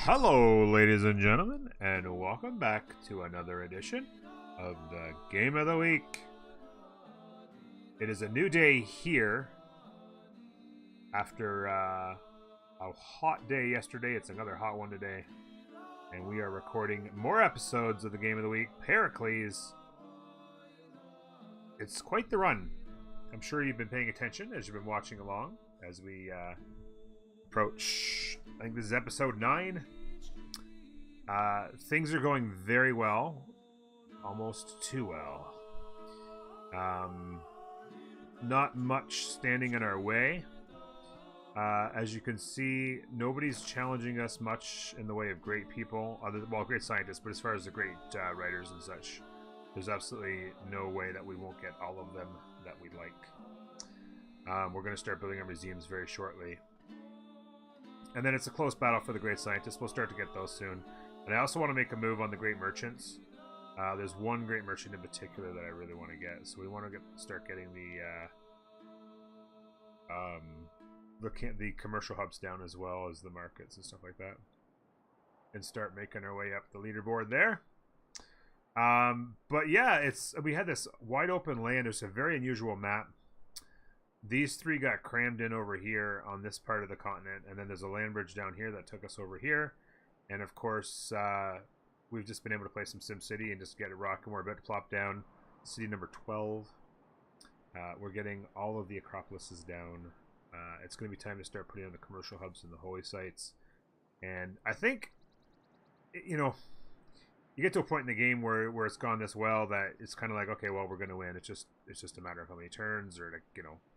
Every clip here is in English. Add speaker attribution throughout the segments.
Speaker 1: Hello, ladies and gentlemen, and welcome back to another edition of the Game of the Week. It is a new day here after a hot day yesterday. It's another hot one today, and we are recording more episodes of the Game of the Week. Pericles. It's quite the run. I'm sure you've been paying attention as you've been watching along as we approach, I think this is episode 9. Things are going very well, almost too well. Not much standing in our way. As you can see, nobody's challenging us much in the way of great people, great scientists, but as far as the great writers and such, there's absolutely no way that we won't get all of them that we like. We're going to start building our museums very shortly. And then it's a close battle for the great scientists. We'll start to get those soon. And I also want to make a move on the great merchants. There's one great merchant in particular that I really want to get. So we want to start getting the commercial hubs down as well as the markets and stuff like that. And start making our way up the leaderboard there. But yeah, we had this wide open land. It's a very unusual map. These three got crammed in over here on this part of the continent, and then there's a land bridge down here that took us over here. And of course, we've just been able to play some SimCity and just get it rocking. We're about to plop down city number 12. We're getting all of the Acropolises down. It's going to be time to start putting on the commercial hubs and the holy sites. And I think, you get to a point in the game where it's gone this well that it's kind of like, okay, well, we're going to win. It's just a matter of how many turns or,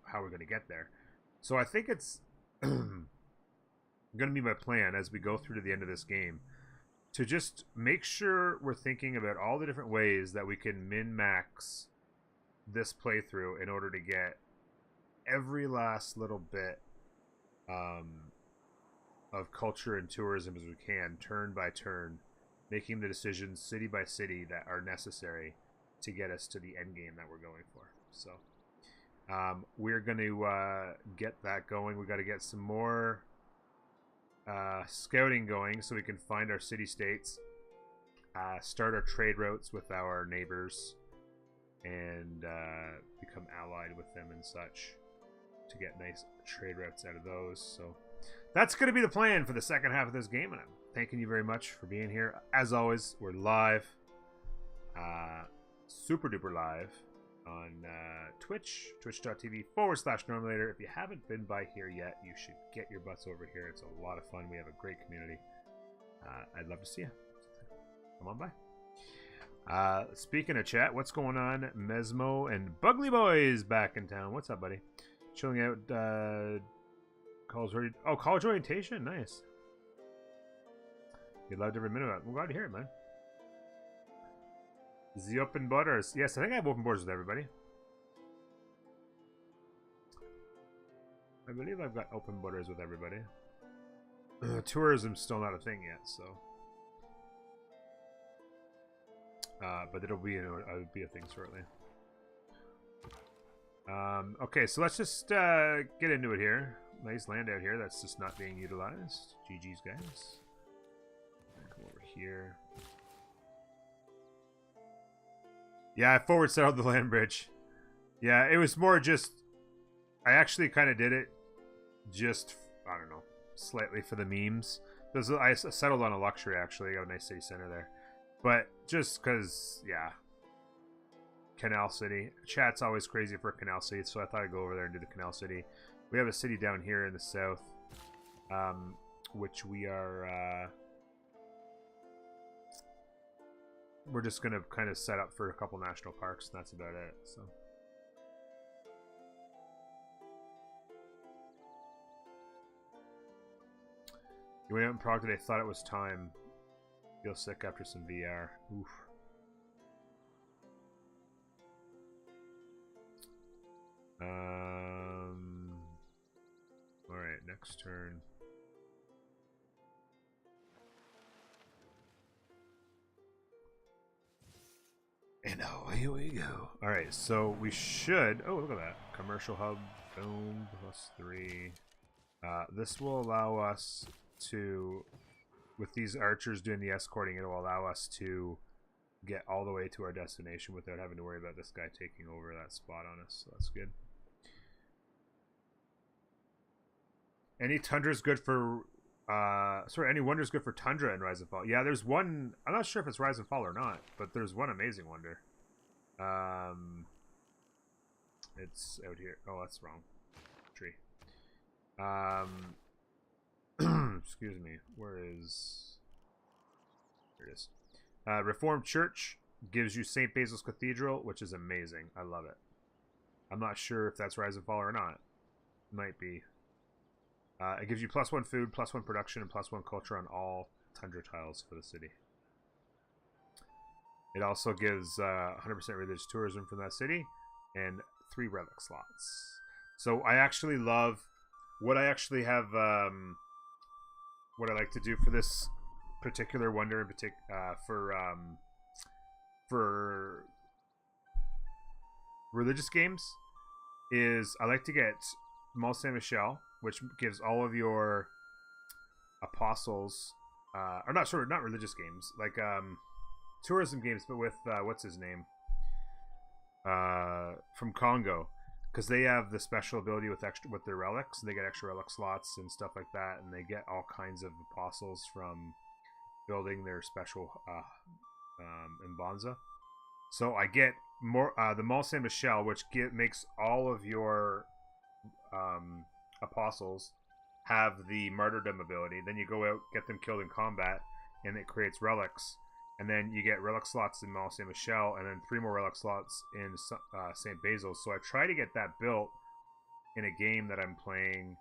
Speaker 1: how we're going to get there. So I think it's going to be my plan as we go through to the end of this game to just make sure we're thinking about all the different ways that we can min-max this playthrough in order to get every last little bit of culture and tourism as we can, turn by turn, making the decisions city by city that are necessary to get us to the end game that we're going for. So we're going to get that going. We got to get some more scouting going so we can find our city-states, start our trade routes with our neighbors, and become allied with them and such to get nice trade routes out of those. So that's going to be the plan for the second half of this game, and I'm thanking you very much for being here. As always, we're live, super duper live on Twitch, twitch.tv/Normalator. If you haven't been by here yet, you should get your butts over here. It's a lot of fun. We have a great community. I'd love to see you. Come on by. Speaking of chat, what's going on? Mesmo and Bugly Boys back in town. What's up, buddy? Chilling out. College orientation. Nice. You loved every minute of it. I'm glad to hear it, man. The open borders. Yes, I think I have open borders with everybody. I believe I've got open borders with everybody. Tourism's still not a thing yet, so. But it'll be a thing shortly. Okay, so let's just get into it here. Nice land out here that's just not being utilized. GG's, guys. Come over here. Yeah, I forward settled the land bridge. Yeah, it was more just... I actually kind of did it just, I don't know, slightly for the memes. I settled on a luxury, actually. I got a nice city center there. But just because, yeah. Canal City. Chat's always crazy for Canal City, so I thought I'd go over there and do the Canal City. We have a city down here in the south, which we are... we're just going to kind of set up for a couple national parks, and that's about it. So you went out in Prague today, thought it was time. Feel sick after some VR. Oof. Alright, next turn. And away we go. Alright, so we should... Oh, look at that. Commercial hub. Boom. +3. This will allow us to... with these archers doing the escorting, it'll allow us to get all the way to our destination without having to worry about this guy taking over that spot on us. So that's good. Any tundra is good for any wonder is good for tundra in Rise and Fall. Yeah, there's one. I'm not sure if it's Rise and Fall or not, but there's one amazing wonder. It's out here. Oh, that's the wrong tree. Excuse me. Where is? Here it is. Reformed Church gives you St. Basil's Cathedral, which is amazing. I love it. I'm not sure if that's Rise and Fall or not. Might be. It gives you +1 food, +1 production, and +1 culture on all tundra tiles for the city. It also gives 100% religious tourism from that city and 3 relic slots. So I actually love what I actually have. What I like to do for this particular wonder in particular for religious games is I like to get Mont Saint Michel, which gives all of your apostles, or not religious games, like tourism games, but with what's his name, from Congo, because they have the special ability with their relics, and they get extra relic slots and stuff like that, and they get all kinds of apostles from building their special Mbanza. So I get more the Mont Saint Michel, which makes all of your apostles have the martyrdom ability. Then you go out, get them killed in combat, and it creates relics. And then you get relic slots in Mont Saint Michel, and then 3 more relic slots in St. Basil's. So I try to get that built in a game that I'm playing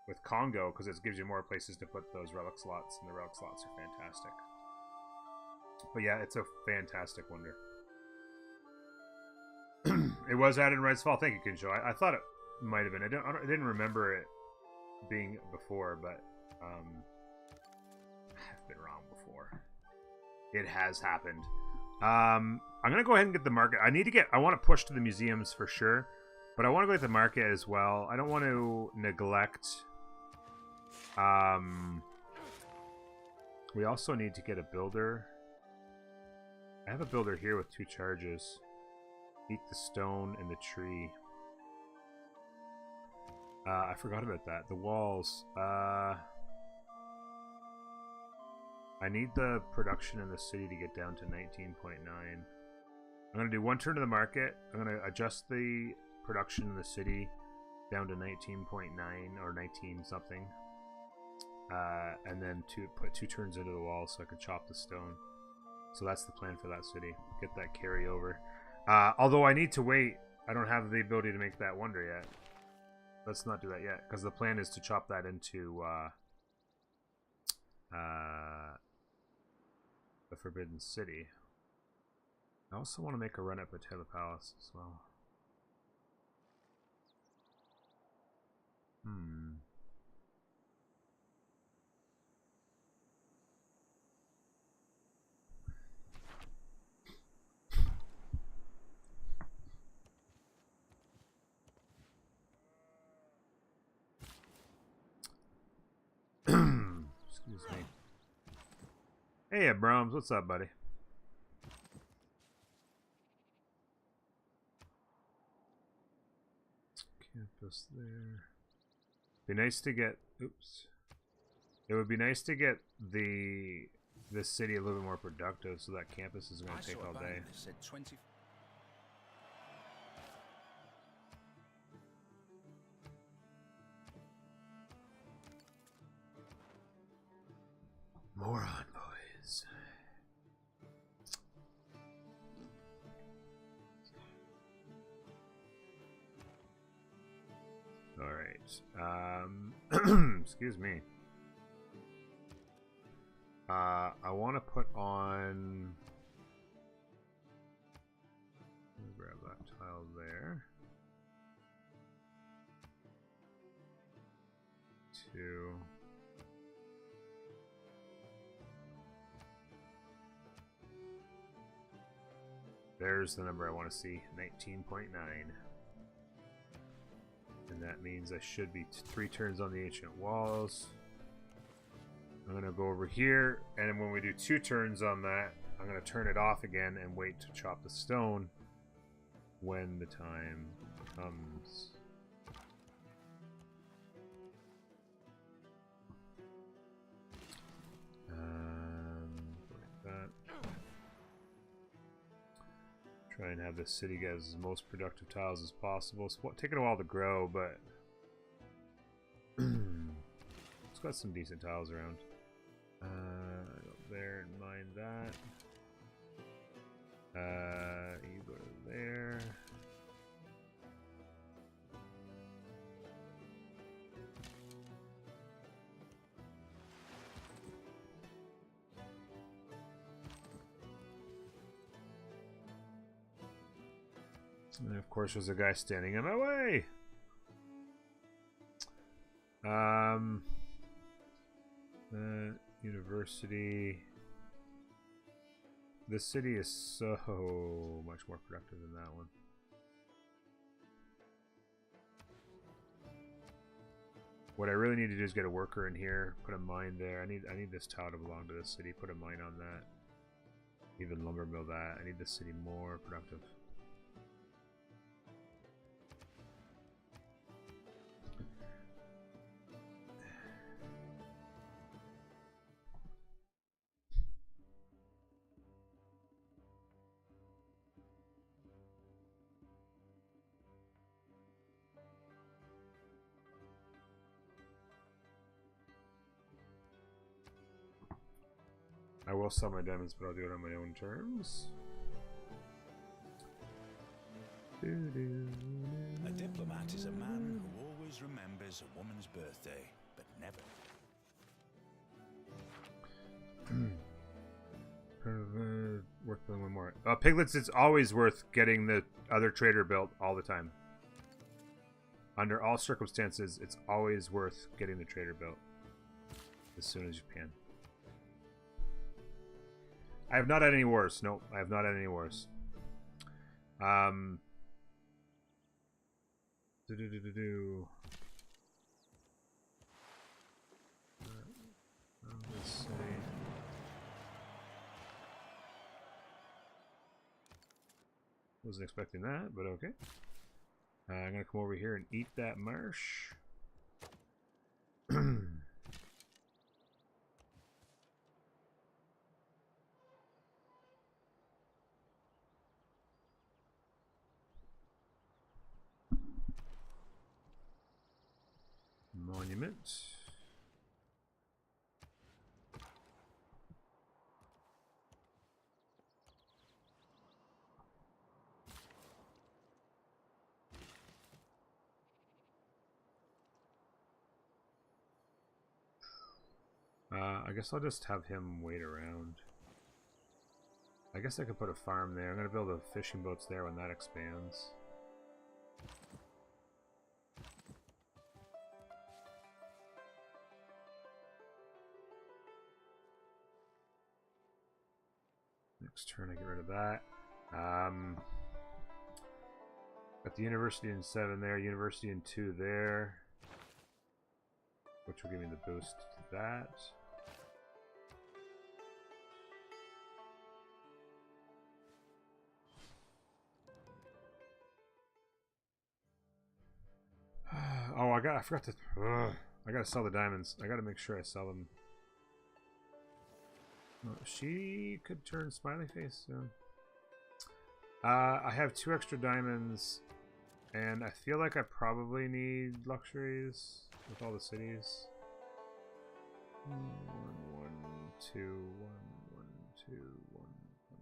Speaker 1: with Congo, because it gives you more places to put those relic slots, and the relic slots are fantastic. But yeah, it's a fantastic wonder. It was added in Rise Fall. Thank you, Kincho. I thought it might have been. I didn't remember it being before, but I've been wrong before. It has happened. I'm gonna go ahead and get the market. I want to push to the museums for sure, but I want to go to the market as well. I don't want to neglect. We also need to get a builder. I have a builder here with 2 charges. Eat the stone and the tree. I forgot about that. The walls. I need the production in the city to get down to 19.9. I'm going to do 1 turn to the market. I'm going to adjust the production in the city down to 19.9 or 19 something. And then put 2 turns into the wall so I can chop the stone. So that's the plan for that city. Get that carryover. Although I need to wait. I don't have the ability to make that wonder yet. Let's not do that yet, because the plan is to chop that into the Forbidden City. I also want to make a run at Patella Palace as well. Excuse me. Hey, Abrams, what's up, buddy? Campus there. Be nice to get. Oops. It would be nice to get this city a little bit more productive, so that campus is going to take all day. More envoys. All right. Excuse me. I want to put on. Let me grab that tile there. 2. There's the number I want to see, 19.9. And that means I should be 3 turns on the ancient walls. I'm going to go over here, and when we do 2 turns on that, I'm going to turn it off again and wait to chop the stone when the time comes. Like that. Try and have this city get as most productive tiles as possible. It's taking a while to grow, but it's got some decent tiles around. Go there and mine that. You go to there. And of course there's a guy standing in my way. University. This city is so much more productive than that one. What I really need to do is get a worker in here, put a mine there. I need this tile to belong to this city. Put a mine on that. Even lumber mill that. I need this city more productive. I will sell my diamonds, but I'll do it on my own terms.
Speaker 2: A diplomat is a man who always remembers a woman's birthday, but never.
Speaker 1: Worth building one more. Piglets, it's always worth getting the other trader built all the time. Under all circumstances, it's always worth getting the trader built as soon as you can. I have not had any wars. Nope, I have not had any wars. Let's see. Wasn't expecting that, but okay. I'm gonna come over here and eat that marsh. Monument. I guess I'll just have him wait around. I guess I could put a farm there. I'm gonna build a fishing boats there when that expands. Next turn I get rid of that. Got the university in 7 there, university in 2 there, which will give me the boost to that. Oh, I forgot to. I gotta sell the diamonds. I gotta make sure I sell them. Oh, she could turn smiley face soon. I have 2 extra diamonds, and I feel like I probably need luxuries with all the cities. 1, 1, 2, 1, 1, 2, 1, 1,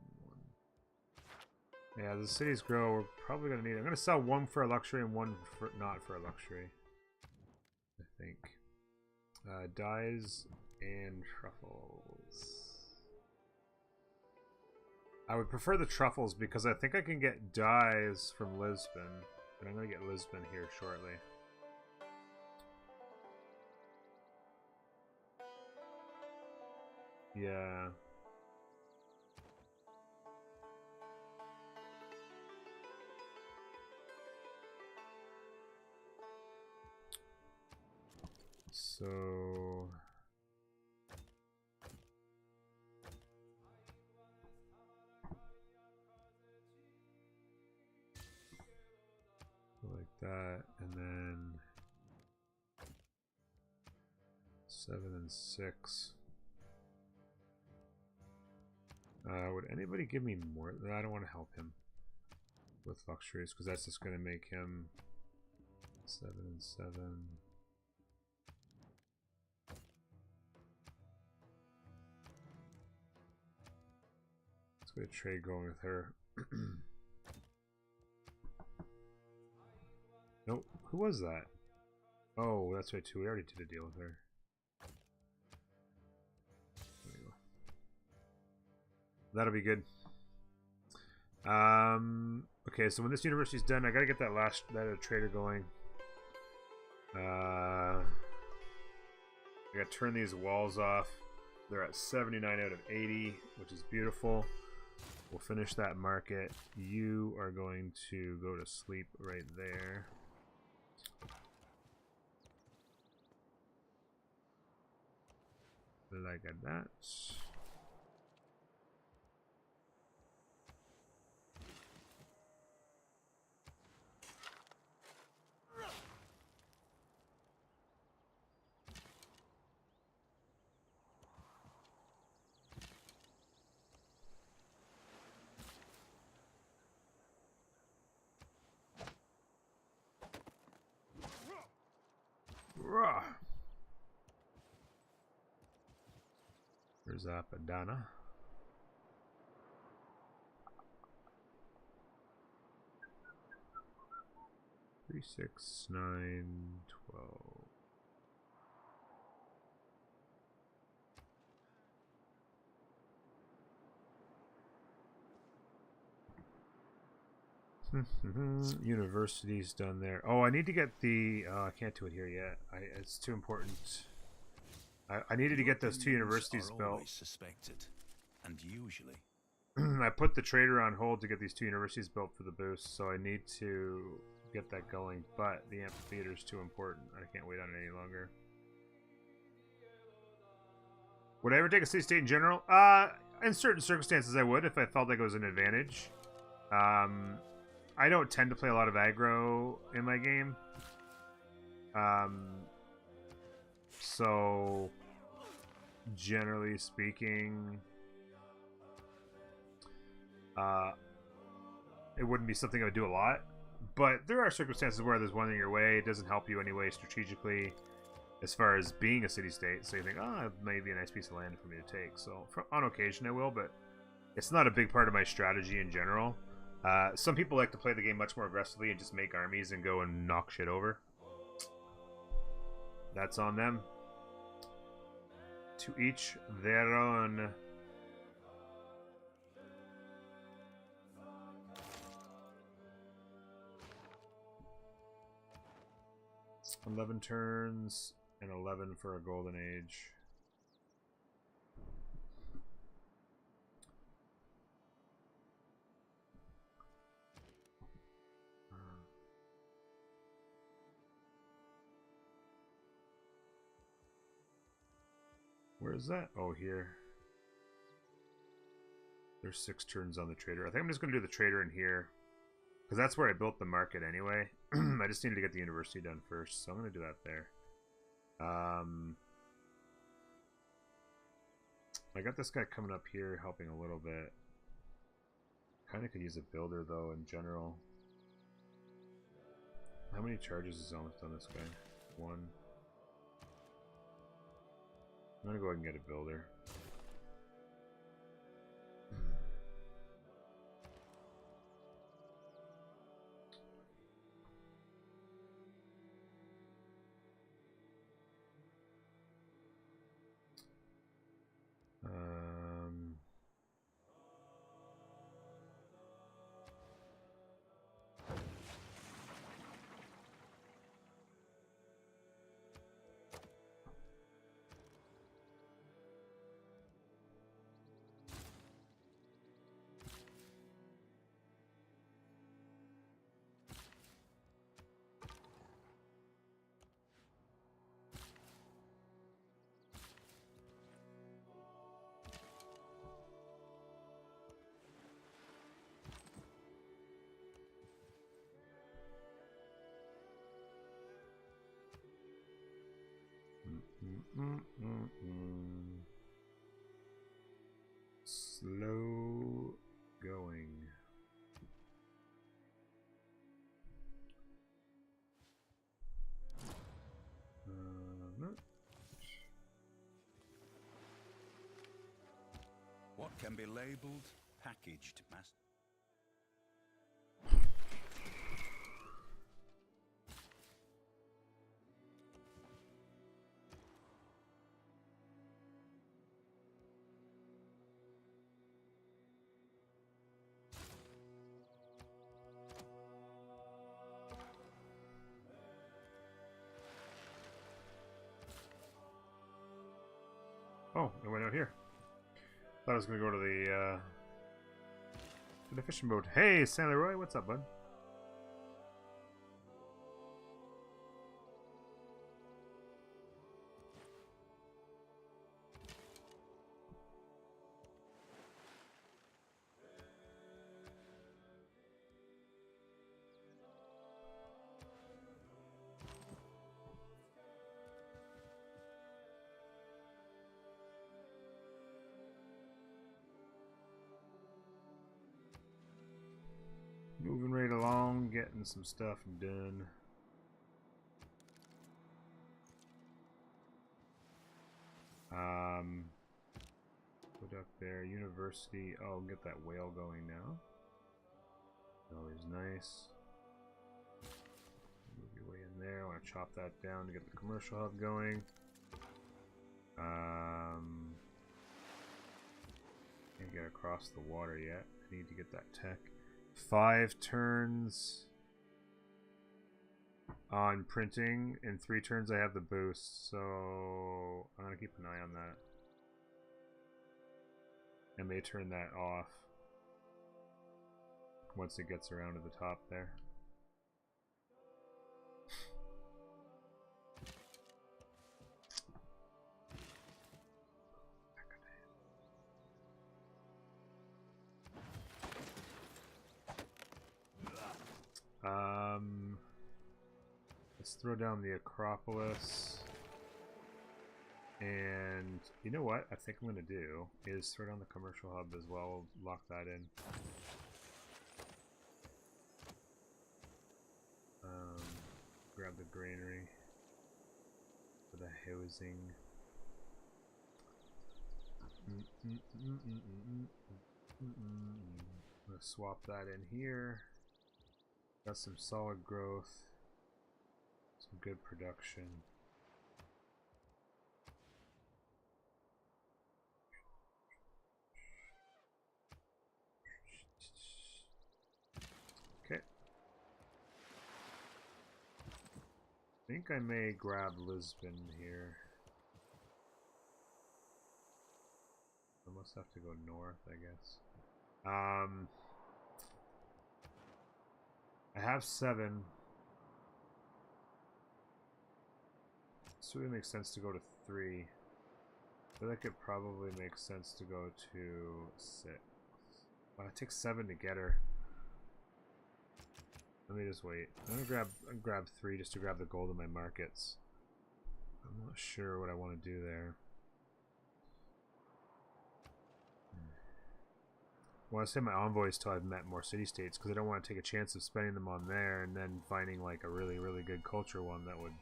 Speaker 1: 1. Yeah, the cities grow. We're probably gonna need. I'm gonna sell 1 for a luxury and 1 for not for a luxury. I think. Dyes and truffles. I would prefer the truffles because I think I can get dyes from Lisbon. And I'm going to get Lisbon here shortly. Yeah. So that, and then 7 and 6. Would anybody give me more? I don't want to help him with luxuries because that's just going to make him 7 and 7. Let's get a trade going with her. Nope. Who was that? Oh, that's right too. We already did a deal with her. There we go. That'll be good. Okay, so when this university's done, I gotta get that trader going. I gotta turn these walls off. They're at 79 out of 80, which is beautiful. We'll finish that market. You are going to go to sleep right there. Like that. Rah. There's Apadana. Three, 6, 9, 12. University's done there. Oh, I need to get the. I can't do it here yet. It's too important. I needed to get those 2 universities built.
Speaker 2: Suspected, and usually.
Speaker 1: I put the trader on hold to get these 2 universities built for the boost, so I need to get that going. But the amphitheater is too important. I can't wait on it any longer. Would I ever take a city-state in general? In certain circumstances, I would if I felt like it was an advantage. I don't tend to play a lot of aggro in my game. So, generally speaking, it wouldn't be something I would do a lot. But there are circumstances where there's one in your way. It doesn't help you anyway strategically as far as being a city-state. So you think, oh, it may be a nice piece of land for me to take. So on occasion I will, but it's not a big part of my strategy in general. Some people like to play the game much more aggressively and just make armies and go and knock shit over. That's on them. To each their own. $11 turns and 11 for a golden age. Where is that? Oh, here. There's 6 turns on the trader. I think I'm just going to do the trader in here. Because that's where I built the market anyway. I just needed to get the university done first. So I'm going to do that there. I got this guy coming up here helping a little bit. Kind of could use a builder though in general. How many charges is almost on this guy? 1. I'm gonna go ahead and get a builder. Slow going. No.
Speaker 2: What can be labelled, packaged, master?
Speaker 1: Oh, it went out here. Thought I was gonna go to the fishing boat. Hey, Stanley Roy, what's up, bud? Moving right along, getting some stuff done. Put up there, University. Oh, get that whale going now. Always nice. Move your way in there. I want to chop that down to get the commercial hub going. Can't get across the water yet. I need to get that tech. 5 turns on printing. In 3 turns I have the boost, so I'm gonna keep an eye on that. I may turn that off once it gets around to the top there. Let's throw down the Acropolis. And you know what I think I'm going to do is throw down the commercial hub as well. Lock that in. Grab the granary for the housing. I'm going to swap that in here. Got some solid growth. Some good production. Okay. I think I may grab Lisbon here. I must have to go north, I guess. I have 7. So it makes sense to go to 3. I feel like it probably makes sense to go to 6. It takes 7 to get her. Let me just wait. I'm gonna grab 3 just to grab the gold in my markets. I'm not sure what I want to do there. I want to send my envoys till I've met more city-states because I don't want to take a chance of spending them on there and then finding like a really, really good culture one that would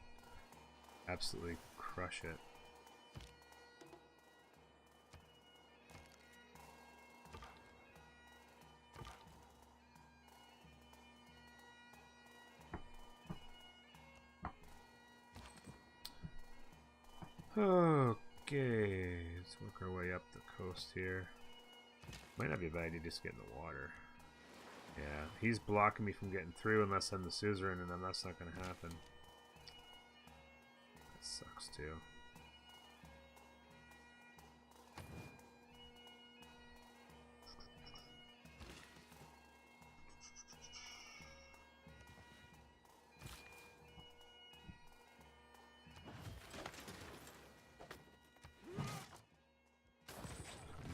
Speaker 1: absolutely crush it. Okay, let's work our way up the coast here. Might not be a bad idea just get in the water. Yeah, he's blocking me from getting through unless I'm the suzerain, and then that's not going to happen. That sucks too.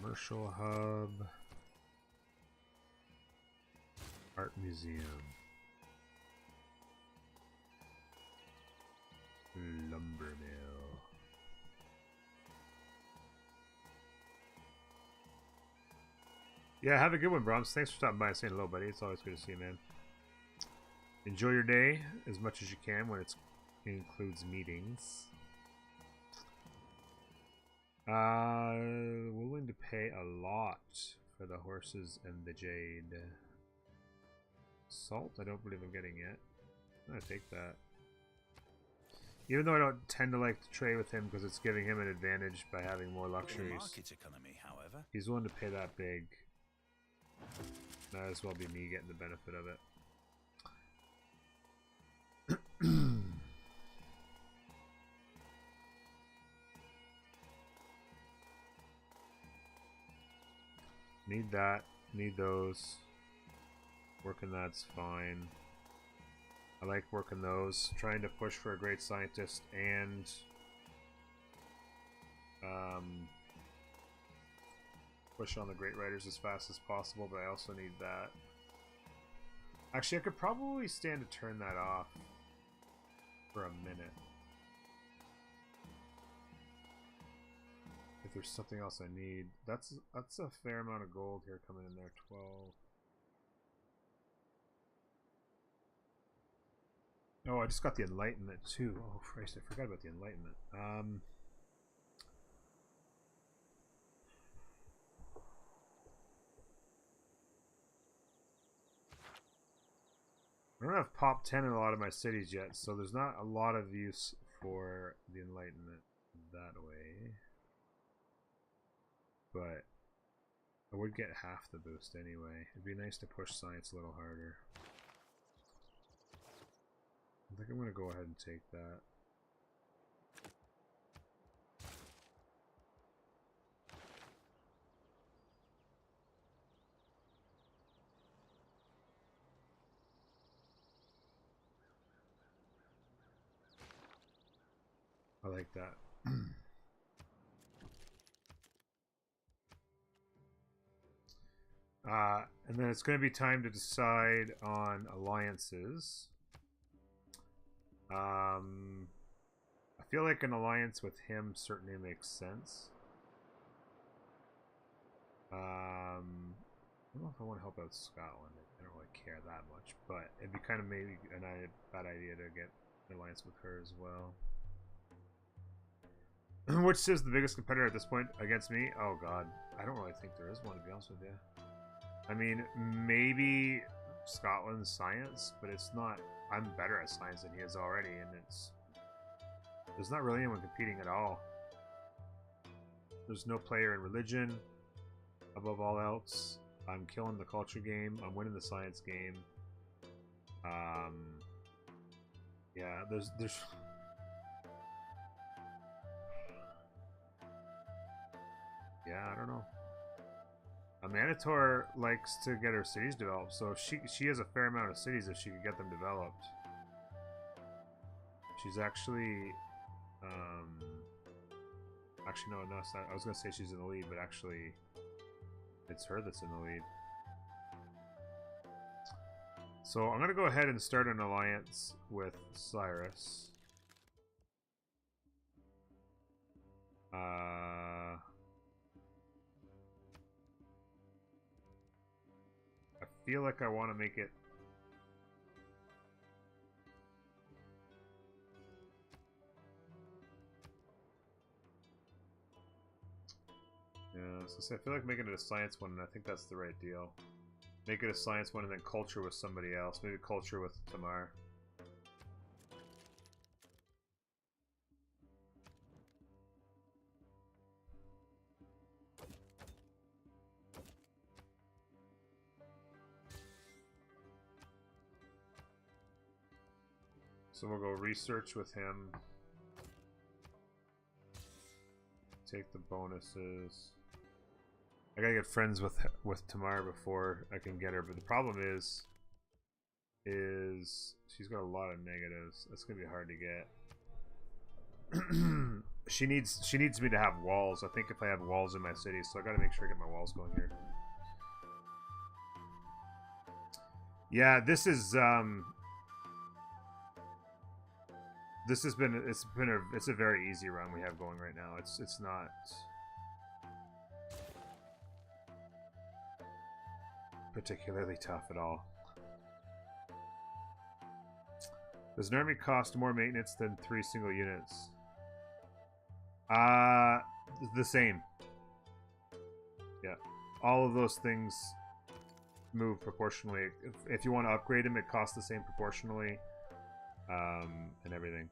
Speaker 1: Commercial hub. Art museum. Lumber mill. Yeah, have a good one, Brahms. Thanks for stopping by and saying hello, buddy. It's always good to see you, man. Enjoy your day as much as you can when it includes meetings. Willing to pay a lot for the horses and the jade. Salt, I don't believe I'm getting yet. I'm gonna take that. Even though I don't tend to like to trade with him because it's giving him an advantage by having more luxuries.
Speaker 2: Market economy, however.
Speaker 1: He's willing to pay that big. Might as well be me getting the benefit of it. Need that. Need those. Working that's fine. I like working those. Trying to push for a great scientist and push on the great writers as fast as possible, but I also need that. Actually, I could probably stand to turn that off for a minute. If there's something else I need. That's a fair amount of gold here coming in there. 12. Oh, I just got the Enlightenment too. Oh, Christ, I forgot about the Enlightenment. I don't have pop 10 in a lot of my cities yet, so there's not a lot of use for the Enlightenment that way. But I would get half the boost anyway. It'd be nice to push science a little harder. I think I'm going to go ahead and take that. I like that. And then it's going to be time to decide on alliances. I feel like an alliance with him certainly makes sense. I don't know if I want to help out Scotland. I don't really care that much, but it'd be kind of maybe a bad idea to get an alliance with her as well. Which is the biggest competitor at this point against me? Oh god, I don't really think there is one, to be honest with you. I mean, maybe Scotland's science, but it's not. I'm better at science than he is already, and there's not really anyone competing at all. There's no player in religion. Above all else, I'm killing the culture game. I'm winning the science game. Yeah, there's. Yeah, I don't know. Manitor likes to get her cities developed, so she has a fair amount of cities if she could get them developed. She's actually, actually no, it's not. I was gonna say she's in the lead, but actually, it's her that's in the lead. So I'm gonna go ahead and start an alliance with Cyrus. I feel like I want to make it. Yeah, so I feel like making it a science one, and I think that's the right deal. Make it a science one and then culture with somebody else. Maybe culture with Tamar. So we'll go research with him. Take the bonuses. I gotta get friends with Tamar before I can get her, but the problem is she's got a lot of negatives. That's gonna be hard to get. she needs me to have walls. I think if I have walls in my city, so I gotta make sure I get my walls going here. Yeah, this is this has been it's a very easy run we have going right now. It's not. particularly tough at all. Does an army cost more maintenance than 3 single units? The same. Yeah. All of those things move proportionally. If you want to upgrade them, it costs the same proportionally. And everything.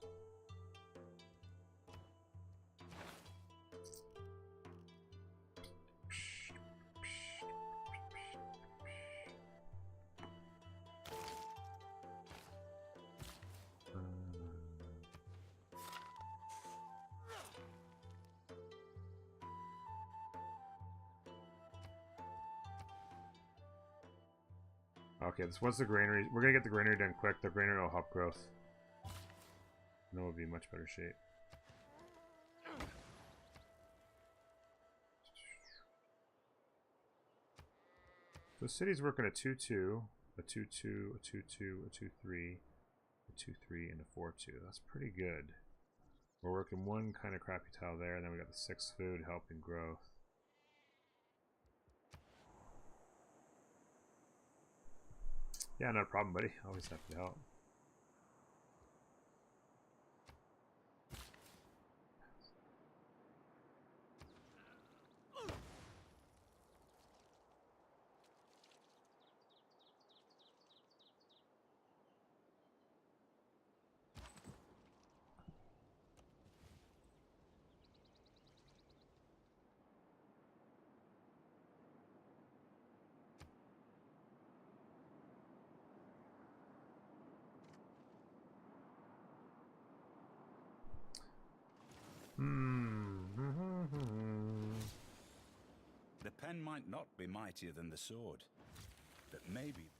Speaker 1: Okay, this was the granary. We're gonna get the granary done quick. The granary will help growth. And we'll be in much better shape. The city's working a 2-2, a 2-2, a 2-2, a 2-3, a 2-3, and a 4-2. That's pretty good. We're working one kind of crappy tile there, and then we got the 6 food helping growth. Yeah, not a problem, buddy. Always happy to help.
Speaker 2: The pen might not be mightier than the sword, but maybe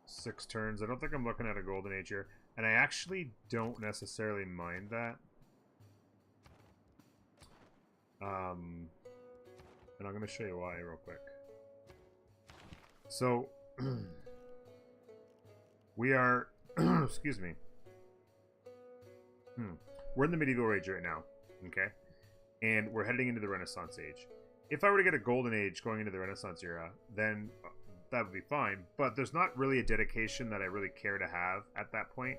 Speaker 1: 6 turns. I don't think I'm looking at a golden age here, and I actually don't necessarily mind that. And I'm going to show you why real quick. So we are excuse me. We're in the medieval age right now, okay? And we're heading into the Renaissance age. If I were to get a golden age going into the Renaissance era, then that would be fine. But there's not really a dedication that I really care to have at that point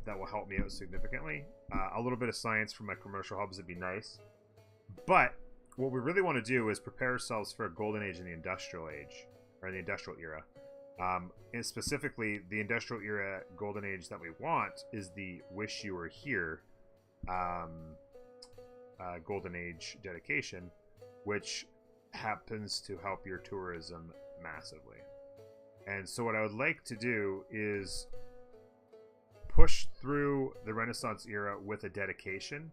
Speaker 1: that will help me out significantly. A little bit of science from my commercial hubs would be nice. But what we really want to do is prepare ourselves for a golden age in the industrial age, or the industrial era. And specifically, the industrial era golden age that we want is the Wish You Were Here golden age dedication, which happens to help your tourism massively. And so what I would like to do is push through the Renaissance era with a dedication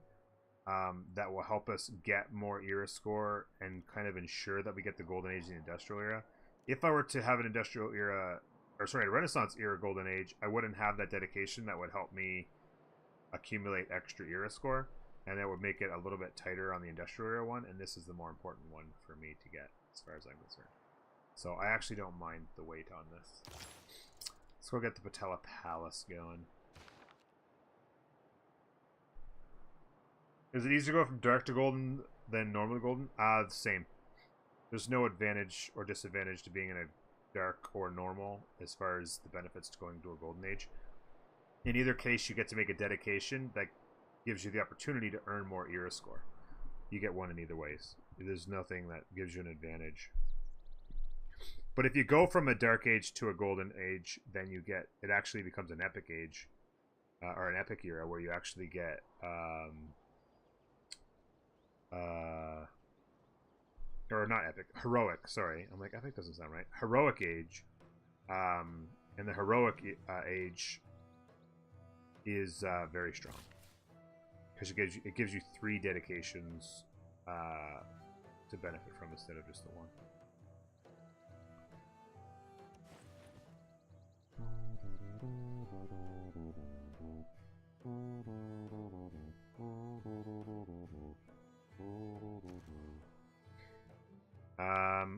Speaker 1: that will help us get more era score and kind of ensure that we get the golden age in the industrial era. If I were to have an industrial era, or sorry, a Renaissance era golden age, I wouldn't have that dedication that would help me accumulate extra era score, and that would make it a little bit tighter on the industrial era one, and this is the more important one for me to get as far as I'm concerned. So I actually don't mind the wait on this. Let's go get the Patella Palace going. Is it easier to go from dark to golden than normally golden? The same. There's no advantage or disadvantage to being in a dark or normal as far as the benefits to going to a golden age. In either case, you get to make a dedication that gives you the opportunity to earn more era score. You get one in either ways. There's nothing that gives you an advantage. But if you go from a dark age to a golden age, then you get, it actually becomes an epic age, or an epic era, where you actually get or not epic, heroic, sorry. I'm like, epic doesn't sound right. Heroic age. And the heroic age is very strong. Because it gives you 3 dedications to benefit from instead of just the 1.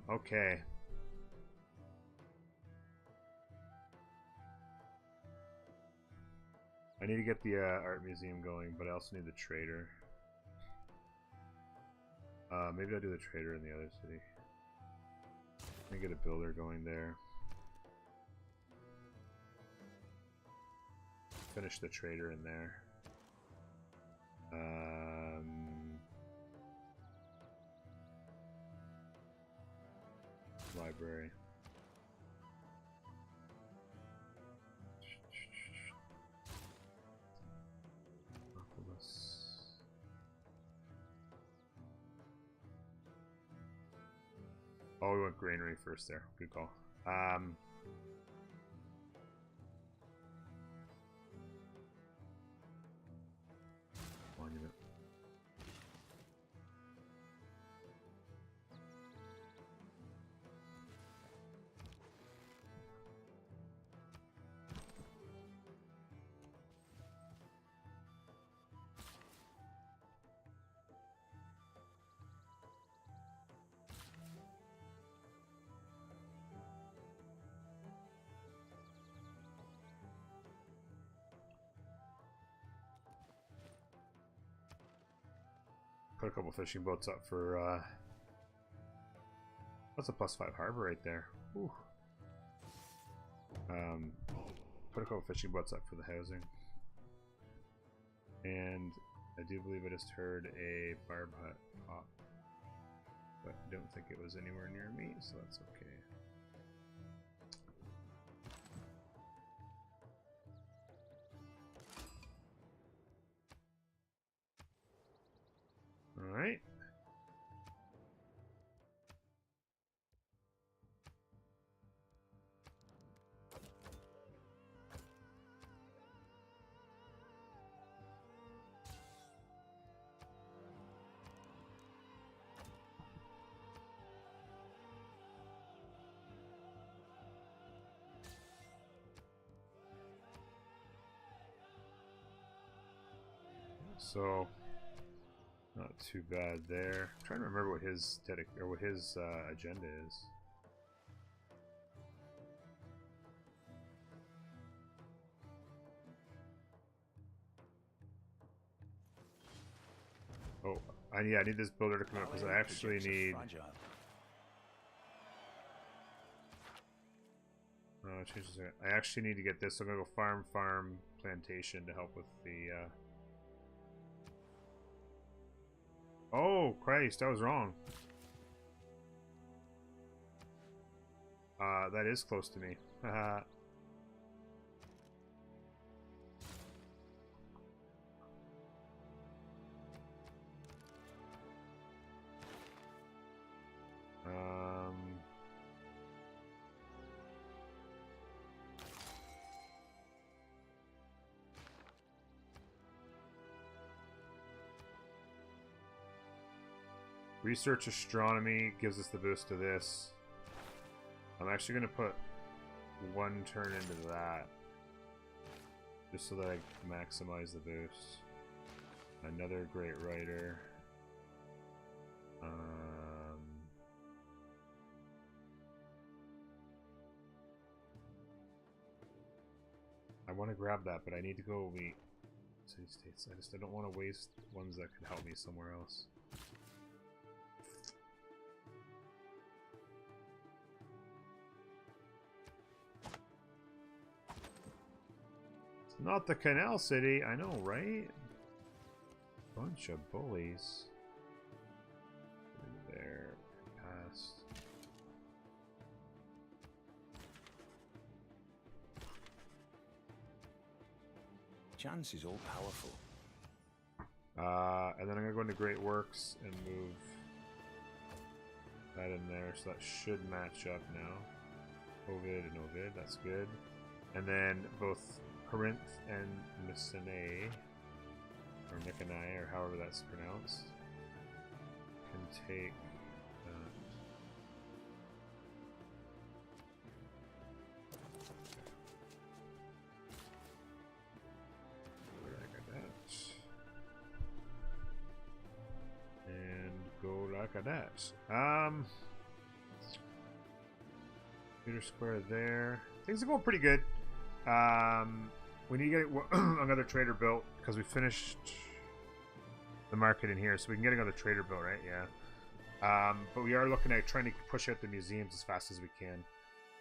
Speaker 1: Okay. I need to get the art museum going, but I also need the trader. Maybe I'll do the trader in the other city. Let me get a builder going there. Finish the trader in there. Library. Oh, we went granary first there. Good call. Monument. Put a couple fishing boats up for that's a +5 harbor right there. Ooh. Put a couple fishing boats up for the housing. And I do believe I just heard a barb hut pop. But I don't think it was anywhere near me, so that's okay. Alright. So not too bad there. I'm trying to remember what his agenda is. Oh, I need this builder to come up because I actually need. I actually need to get this. So I'm gonna go farm plantation to help with the. Oh, Christ, I was wrong. That is close to me. Research astronomy gives us the boost to this. I'm actually going to put one turn into that. Just so that I maximize the boost. Another great writer. I want to grab that, but I need to go meet city states. I don't want to waste ones that could help me somewhere else. Not the Canal City, I know, right? Bunch of bullies. There, past.
Speaker 2: Chance is all powerful.
Speaker 1: And then I'm gonna go into Great Works and move that in there, so that should match up now. Ovid and Ovid, that's good. And then both Corinth and Mycenae, or Mycenae, or however that's pronounced, can take that. Where did I get that? And go like that. Peter Square there. Things are going pretty good. We need to get another trader built because we finished the market in here, so we can get another trader built, right? Yeah. But we are looking at trying to push out the museums as fast as we can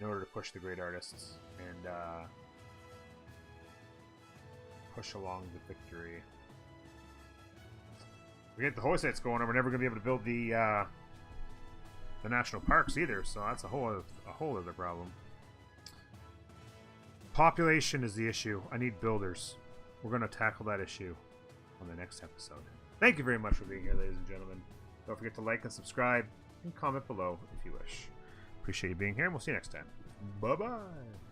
Speaker 1: in order to push the great artists and push along the victory. We get the holy sites going, and we're never going to be able to build the national parks either. So that's a whole other problem. Population is the issue. I need builders. We're going to tackle that issue on the next episode. Thank you very much for being here, ladies and gentlemen. Don't forget to like and subscribe and comment below if you wish. Appreciate you being here, and we'll see you next time. Bye-bye.